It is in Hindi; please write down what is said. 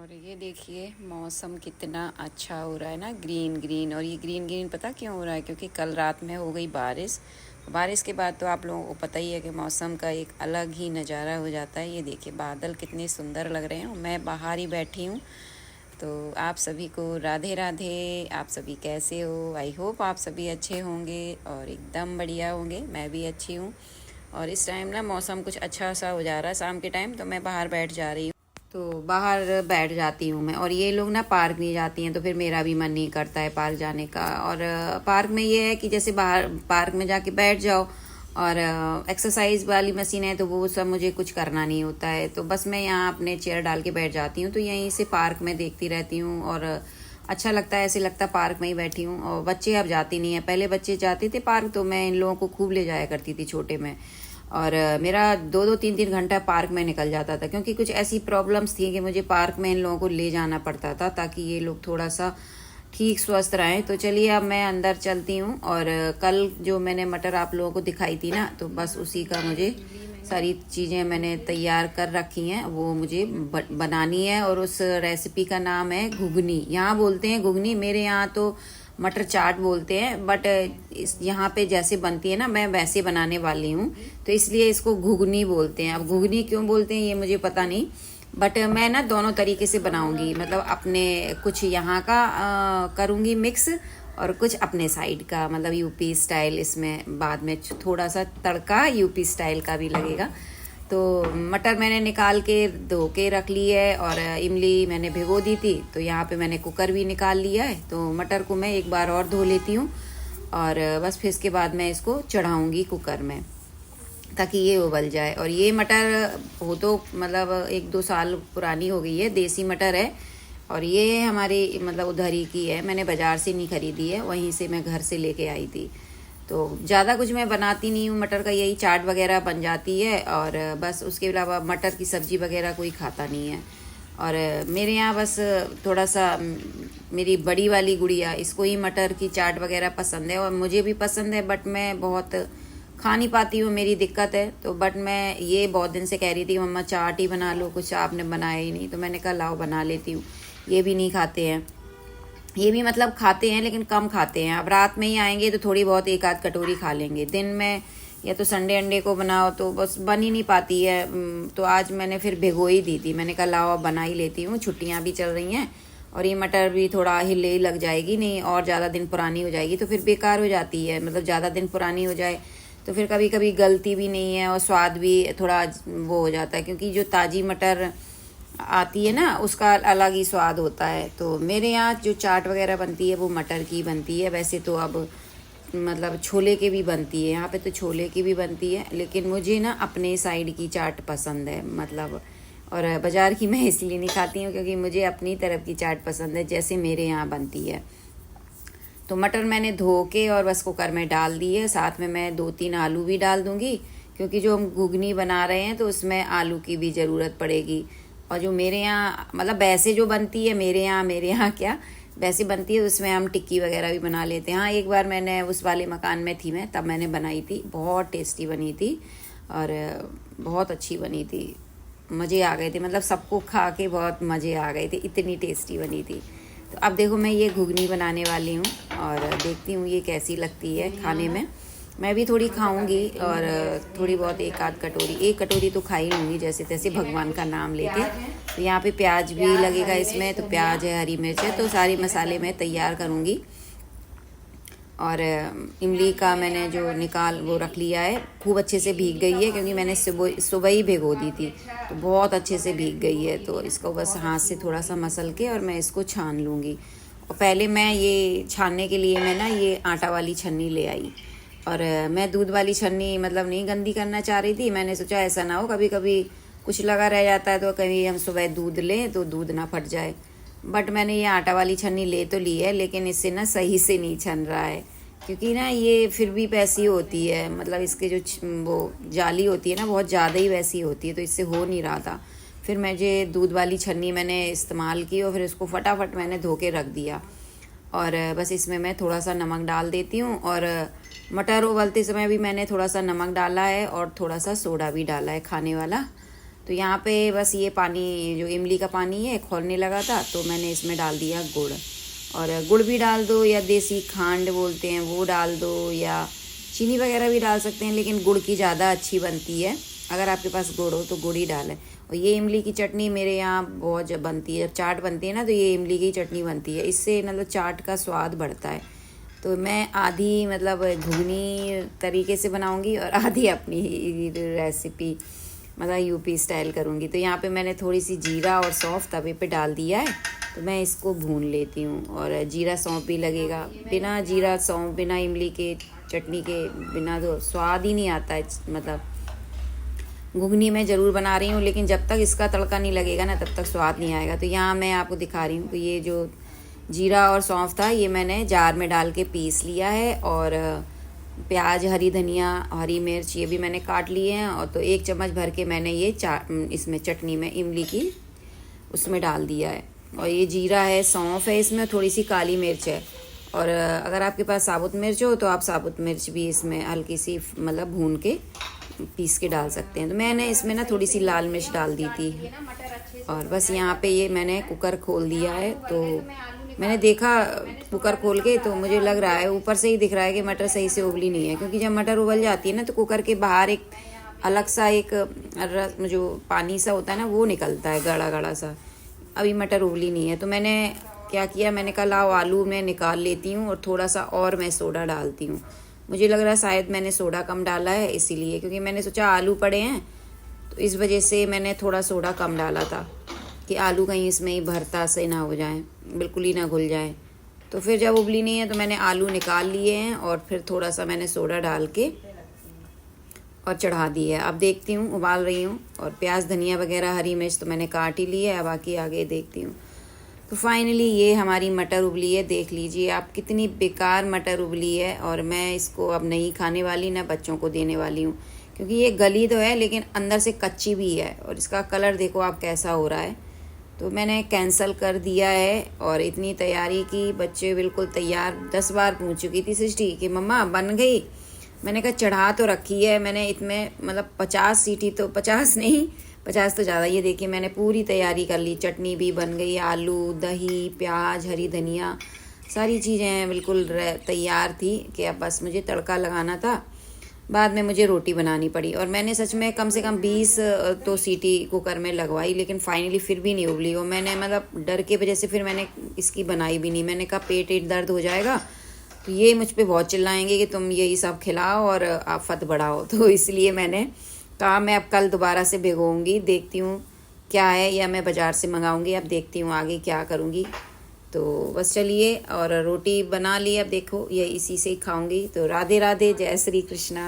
और ये देखिए मौसम कितना अच्छा हो रहा है ना, ग्रीन ग्रीन। और ये ग्रीन ग्रीन पता क्यों हो रहा है? क्योंकि कल रात में हो गई बारिश। बारिश के बाद तो आप लोगों को पता ही है कि मौसम का एक अलग ही नज़ारा हो जाता है। ये देखिए बादल कितने सुंदर लग रहे हैं। मैं बाहर ही बैठी हूँ। तो आप सभी को राधे राधे। आप सभी कैसे हो? आई होप आप सभी अच्छे होंगे और एकदम बढ़िया होंगे। मैं भी अच्छी हूँ। और इस टाइम ना मौसम कुछ अच्छा सा हो जा रहा है शाम के टाइम, तो मैं बाहर बैठ जा रही हूँ। तो बाहर बैठ जाती हूँ मैं। और ये लोग ना पार्क नहीं जाती हैं, तो फिर मेरा भी मन नहीं करता है पार्क जाने का। और पार्क में ये है कि जैसे बाहर पार्क में जाके बैठ जाओ, और एक्सरसाइज वाली मशीन है तो वो सब मुझे कुछ करना नहीं होता है। तो बस मैं यहाँ अपने चेयर डाल के बैठ जाती हूँ, तो यहीं से पार्क में देखती रहती हूँ। और अच्छा लगता है, ऐसे लगता है पार्क में ही बैठी हूँ। और बच्चे अब जाती नहीं है, पहले बच्चे जाते थे पार्क, तो मैं इन लोगों को खूब ले जाया करती थी छोटे में। और मेरा 2-2 3-3 घंटा पार्क में निकल जाता था, क्योंकि कुछ ऐसी प्रॉब्लम्स थी कि मुझे पार्क में इन लोगों को ले जाना पड़ता था ताकि ये लोग थोड़ा सा ठीक स्वस्थ रहें। तो चलिए अब मैं अंदर चलती हूँ। और कल जो मैंने मटर आप लोगों को दिखाई थी ना, तो बस उसी का मुझे सारी चीज़ें मैंने तैयार कर रखी हैं, वो मुझे बनानी है। और उस रेसिपी का नाम है घुगनी। यहाँ बोलते हैं घुगनी, मेरे यहाँ तो मटर चाट बोलते हैं। बट इस यहाँ पे जैसे बनती है ना, मैं वैसे बनाने वाली हूँ, तो इसलिए इसको घुगनी बोलते हैं। अब घुगनी क्यों बोलते हैं ये मुझे पता नहीं, बट मैं ना दोनों तरीके से बनाऊंगी। मतलब अपने कुछ यहाँ का करूँगी मिक्स, और कुछ अपने साइड का, मतलब यूपी स्टाइल। इसमें बाद में थोड़ा सा तड़का यूपी स्टाइल का भी लगेगा। तो मटर मैंने निकाल के धो के रख ली है, और इमली मैंने भिगो दी थी, तो यहाँ पे मैंने कुकर भी निकाल लिया है। तो मटर को मैं एक बार और धो लेती हूँ, और बस फिर इसके बाद मैं इसको चढ़ाऊँगी कुकर में, ताकि ये उबल जाए। और ये मटर हो तो मतलब 1-2 साल पुरानी हो गई है, देसी मटर है। और ये हमारी मतलब उधर ही की है, मैंने बाज़ार से नहीं ख़रीदी है, वहीं से मैं घर से लेके आई थी। तो ज़्यादा कुछ मैं बनाती नहीं हूँ, मटर का यही चाट वगैरह बन जाती है। और बस उसके अलावा मटर की सब्ज़ी वगैरह कोई खाता नहीं है। और मेरे यहाँ बस थोड़ा सा मेरी बड़ी वाली गुड़िया, इसको ही मटर की चाट वगैरह पसंद है, और मुझे भी पसंद है, बट मैं बहुत खा नहीं पाती हूँ, मेरी दिक्कत है। तो बट मैं ये बहुत दिन से कह रही थी मम्मा चाट ही बना लो, कुछ आपने बनाया ही नहीं। तो मैंने कहा लाओ बना लेती हूँ। ये भी नहीं खाते हैं, ये भी मतलब खाते हैं लेकिन कम खाते हैं। अब रात में ही आएंगे तो थोड़ी बहुत एक आध कटोरी खा लेंगे। दिन में या तो संडे अंडे को बनाओ तो बस बन ही नहीं पाती है। तो आज मैंने फिर भिगो ही दी थी, मैंने कहा लाओ अब बना ही लेती हूँ, छुट्टियाँ भी चल रही हैं, और ये मटर भी थोड़ा हिले लग जाएगी, नहीं और ज़्यादा दिन पुरानी हो जाएगी तो फिर बेकार हो जाती है। मतलब ज़्यादा दिन पुरानी हो जाए तो फिर कभी कभी गलती भी नहीं है, और स्वाद भी थोड़ा वो हो जाता है, क्योंकि जो ताज़ी मटर आती है ना उसका अलग ही स्वाद होता है। तो मेरे यहाँ जो चाट वगैरह बनती है वो मटर की बनती है। वैसे तो अब मतलब छोले की भी बनती है, यहाँ पे तो छोले की भी बनती है, लेकिन मुझे ना अपने साइड की चाट पसंद है मतलब। और बाज़ार की मैं इसलिए नहीं खाती हूँ क्योंकि मुझे अपनी तरफ की चाट पसंद है, जैसे मेरे यहाँ बनती है। तो मटर मैंने धो के और बस कुकर में डाल दी है। साथ में मैं 2-3 आलू भी डाल दूँगी, क्योंकि जो हम घुगनी बना रहे हैं तो उसमें आलू की भी ज़रूरत पड़ेगी। और जो मेरे यहाँ मतलब वैसे जो बनती है मेरे यहाँ क्या वैसे बनती है, उसमें हम टिक्की वगैरह भी बना लेते हैं। हाँ, एक बार मैंने उस वाले मकान में थी मैं, तब मैंने बनाई थी, बहुत टेस्टी बनी थी, और बहुत अच्छी बनी थी। मज़े आ गए थे, मतलब सबको खा के बहुत मज़े आ गए थे, इतनी टेस्टी बनी थी। तो अब देखो मैं ये घुगनी बनाने वाली हूँ, और देखती हूँ ये कैसी लगती है खाने में। मैं भी थोड़ी खाऊंगी, और थोड़ी बहुत एक कटोरी तो खा ही लूँगी जैसे तैसे भगवान का नाम लेके। तो यहाँ पे प्याज भी लगेगा इसमें, तो प्याज है, हरी मिर्च है, तो सारे मसाले मैं तैयार करूँगी। और इमली का मैंने जो निकाल वो रख लिया है, खूब अच्छे से भीग गई है, क्योंकि मैंने सुबह सुबह ही भिगो दी थी, तो बहुत अच्छे से भीग गई है। तो इसको बस हाथ से थोड़ा सा मसल के और मैं इसको छान लूँगी। और पहले मैं ये छानने के लिए मैं ना ये आटा वाली छन्नी ले आई, और मैं दूध वाली छन्नी मतलब नहीं गंदी करना चाह रही थी। मैंने सोचा ऐसा ना हो कभी कभी कुछ लगा रह जाता है, तो कभी हम सुबह दूध लें तो दूध ना फट जाए। बट मैंने ये आटा वाली छन्नी ले तो ली है, लेकिन इससे ना सही से नहीं छन रहा है, क्योंकि ना ये फिर भी वैसी होती है, मतलब इसके जो वो जाली होती है ना बहुत ज़्यादा ही वैसी होती है, तो इससे हो नहीं रहा था। फिर मुझे दूध वाली छन्नी मैंने इस्तेमाल की, और फिर इसको फटाफट मैंने धो के रख दिया। और बस इसमें मैं थोड़ा सा नमक डाल देती हूँ, और मटर उबलते समय भी मैंने थोड़ा सा नमक डाला है, और थोड़ा सा सोडा भी डाला है खाने वाला। तो यहाँ पे बस ये पानी जो इमली का पानी है खौलने लगा था, तो मैंने इसमें डाल दिया गुड़। और गुड़ भी डाल दो या देसी खांड बोलते हैं वो डाल दो, या चीनी वगैरह भी डाल सकते हैं, लेकिन गुड़ की ज़्यादा अच्छी बनती है। अगर आपके पास गुड़ हो तो गुड़ ही डालें। और ये इमली की चटनी मेरे यहाँ बहुत जब बनती है, चाट बनती है ना, तो ये इमली की चटनी बनती है। इससे मतलब चाट का स्वाद बढ़ता है। तो मैं आधी मतलब घुगनी तरीके से बनाऊंगी और आधी अपनी रेसिपी मतलब यूपी स्टाइल करूंगी। तो यहाँ पे मैंने थोड़ी सी जीरा और सौंफ तवे पे डाल दिया है, तो मैं इसको भून लेती हूँ। और जीरा सौंफ भी लगेगा, बिना जीरा सौंफ बिना इमली के चटनी के बिना तो स्वाद ही नहीं आता है। मतलब घुगनी मैं ज़रूर बना रही हूँ, लेकिन जब तक इसका तड़का नहीं लगेगा ना तब तक स्वाद नहीं आएगा। तो यहाँ मैं आपको दिखा रही हूँ कि ये जो जीरा और सौंफ था ये मैंने जार में डाल के पीस लिया है। और प्याज, हरी धनिया, हरी मिर्च ये भी मैंने काट लिए हैं। और तो 1 चम्मच भर के मैंने ये इसमें चटनी में इमली की उसमें डाल दिया है। और ये जीरा है, सौंफ है, इसमें थोड़ी सी काली मिर्च है। और अगर आपके पास साबुत मिर्च हो तो आप साबुत मिर्च भी इसमें हल्की सी मतलब भून के पीस के डाल सकते हैं। तो मैंने इसमें ना थोड़ी सी लाल मिर्च डाल दी थी। और बस यहाँ पे ये मैंने कुकर खोल दिया है। तो मैंने देखा कुकर खोल के, तो मुझे लग रहा है ऊपर से ही दिख रहा है कि मटर सही से उबली नहीं है, क्योंकि जब मटर उबल जाती है ना तो कुकर के बाहर एक अलग सा एक जो पानी सा होता है ना वो निकलता है, गाढ़ा गाढ़ा सा। अभी मटर उबली नहीं है, तो मैंने क्या किया, मैंने कहा लाओ आलू मैं निकाल लेती हूँ और थोड़ा सा और मैं सोडा डालती हूँ। मुझे लग रहा है शायद मैंने सोडा कम डाला है इसीलिए, क्योंकि मैंने सोचा आलू पड़े हैं तो इस वजह से मैंने थोड़ा सोडा कम डाला था कि आलू कहीं इसमें ही भरता से ना हो जाए, बिल्कुल ही ना घुल जाए। तो फिर जब उबली नहीं है तो मैंने आलू निकाल लिए हैं और फिर थोड़ा सा मैंने सोडा डाल के और चढ़ा दी है। अब देखती हूँ, उबाल रही हूँ। और प्याज, धनिया वगैरह, हरी मिर्च तो मैंने काट ही ली है। अब बाकी आगे देखती हूँ। तो फाइनली ये हमारी मटर उबली है। देख लीजिए आप कितनी बेकार मटर उबली है। और मैं इसको अब नहीं खाने वाली, ना बच्चों को देने वाली हूँ, क्योंकि ये गली तो है लेकिन अंदर से कच्ची भी है। और इसका कलर देखो आप कैसा हो रहा है। तो मैंने कैंसिल कर दिया है। और इतनी तैयारी की, बच्चे बिल्कुल तैयार, 10 बार पूछ चुकी थी सृष्टि कि मम्मा बन गई। मैंने कहा चढ़ा तो रखी है मैंने, इसमें मतलब 50 सीटी, तो 50 नहीं 50 तो ज़्यादा। ये देखिए मैंने पूरी तैयारी कर ली, चटनी भी बन गई, आलू, दही, प्याज, हरी धनिया, सारी चीज़ें बिल्कुल तैयार थी कि अब बस मुझे तड़का लगाना था। बाद में मुझे रोटी बनानी पड़ी। और मैंने सच में कम से कम 20 तो सीटी कुकर में लगवाई, लेकिन फाइनली फिर भी नहीं उबली। और मैंने मतलब डर के वजह से फिर मैंने इसकी बनाई भी नहीं। मैंने कहा पेट दर्द हो जाएगा, तो ये मुझ पे बहुत चिल्लाएंगे कि तुम यही सब खिलाओ और आफत बढ़ाओ। तो इसलिए मैंने कहा मैं अब कल दोबारा से भिगोऊंगी, देखती हूँ क्या है, या मैं बाज़ार से मंगाऊंगी। अब देखती हूँ आगे क्या करूँगी। तो बस चलिए, और रोटी बना ली, अब देखो ये इसी से ही खाऊंगी। तो राधे राधे, जय श्री कृष्णा।